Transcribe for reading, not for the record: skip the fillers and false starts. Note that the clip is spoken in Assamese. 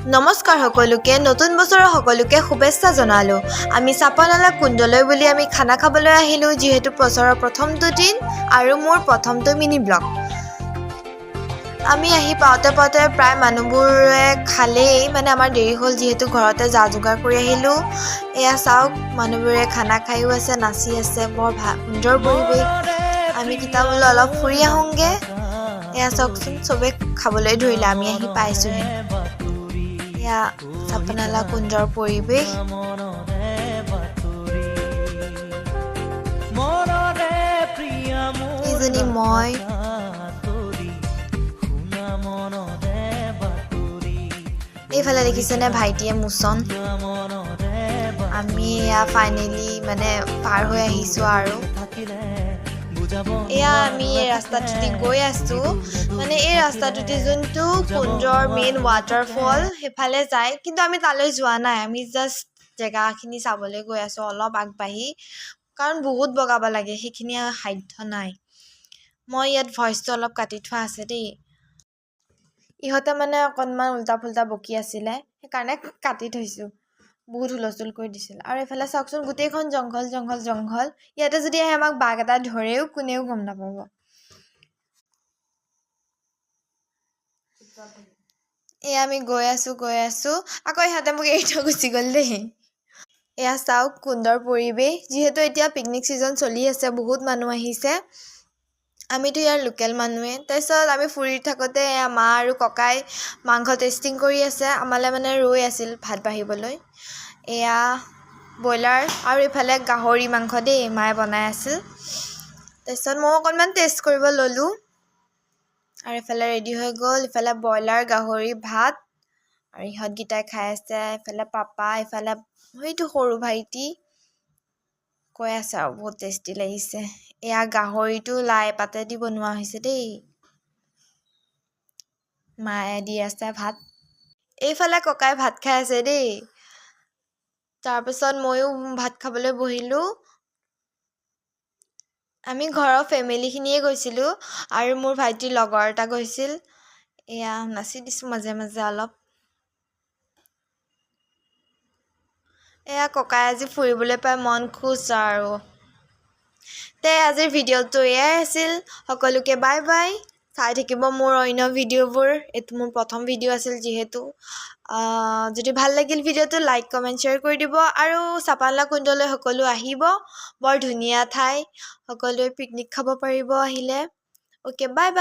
নমস্কাৰ সকলোকে নতুন বছৰৰ সকলোকে শুভেচ্ছা জনালো আমি চাপানালা কুণ্ডলৈ বুলি আমি খানা খাবলৈ আহিলো যিহেতু বছৰৰ প্ৰথমটো দিন আৰু মোৰ প্ৰথমটো মিনি ব্লগ আমি আহি পাওঁতে প্ৰায় মানুহবোৰে খালেই মানে আমাৰ দেৰি হ'ল যিহেতু ঘৰতে যা যোগাৰ কৰি আহিলো এয়া চাওক মানুহবোৰে খানা খাইও আছে নাচি আছে বৰ সুন্দৰ পৰিৱেশ আমি কিতাপলৈ অলপ ফুৰি আহোঁগে এয়া চাওকচোন চবে খাবলৈ ধৰিলে আমি আহি পাইছোহে এয়া চাপানালা কুণ্ডৰ পৰিৱেশ এইজনী মই এইফালে দেখিছেনে ভাইটিয়ে মোচন আমি এয়া ফাইনেলি মানে পাৰ হৈ আহিছোঁ আৰু এয়া আমি এই ৰাস্তাটোদি গৈ আছোঁ মানে এই ৰাস্তাটোদি যোনটো কুণ্ডৰ মেইন ৱাটাৰফল সেইফালে যায় কিন্তু আমি তালৈ যোৱা নাই আমি জাষ্ট জেগাখিনি চাবলৈ গৈ আছোঁ অলপ আগবাঢ়ি কাৰণ বহুত বগাব লাগে সেইখিনি সাধ্য নাই মই ইয়াত ভইচটো অলপ কাটি থোৱা আছে দেই ইহঁতে মানে অকণমান উল্টা ফুল্টা বকি আছিলে সেইকাৰণে কাটি থৈছোঁ বহুত হুলস্থুল কৰি দিছিল আৰু এইফালে চাওকচোন গোটেইখন জংঘল ইয়াতে যদি আহে আমাক বাঘ এটা ধৰেও কোনেও গম নাপাব এয়া আমি গৈ আছোঁ আকৌ ইহঁতে মোক এৰি থৈ গুচি গ'ল দেই এয়া চাওক কুণ্ডৰ পৰিৱেশ যিহেতু এতিয়া পিকনিক ছিজন চলি আছে বহুত মানুহ আহিছে আমিতো ইয়াৰ লোকেল মানুহে তাৰপিছত আমি ফুৰি থাকোঁতে এয়া মা আৰু ককাই মাংস টেষ্টিং কৰি আছে আমালৈ মানে ৰৈ আছিল ভাত বাঢ়িবলৈ এয়া ব্ৰইলাৰ আৰু এইফালে গাহৰি মাংস দেই মায়ে বনাই আছিল তাৰপিছত মই অকণমান টেষ্ট কৰিব ল'লোঁ আৰু এইফালে ৰেডি হৈ গ'ল ইফালে ব্ৰইলাৰ গাহৰি ভাত আৰু ইহঁতকেইটাই খাই আছে এইফালে পাপা এইফালে সেইটো সৰু ভাইটি কৈ আছে আৰু বহুত টেষ্টি লাগিছে এয়া গাহৰিটো লাই পাতেদি বনোৱা হৈছে দেই মায়ে দি আছে ভাত এইফালে ককাই ভাত খাই আছে দেই তাৰপিছত ময়ো ভাত খাবলৈ বহিলোঁ আমি ঘৰৰ ফেমিলিখিনিয়ে গৈছিলোঁ আৰু মোৰ ভাইটিৰ লগৰ এটা গৈছিল এয়া নাচি দিছোঁ মাজে মাজে অলপ এয়া ককাই আজি ফুৰিবলৈ পাই মন খুচ আৰু আজিৰ ভিডিঅ'টো এয়াই আছিল সকলোকে বাই বাই চাই থাকিব মোৰ অন্য ভিডিঅ'বোৰ এইটো মোৰ প্ৰথম ভিডিঅ' আছিল যিহেতু যদি ভাল লাগিল ভিডিঅ'টো লাইক কমেণ্ট শ্বেয়াৰ কৰি দিব আৰু চাপানালা কুণ্ডলৈ সকলো আহিব বৰ ধুনীয়া ঠাই সকলোৱে পিকনিক খাব পাৰিব আহিলে অ'কে বাই বাই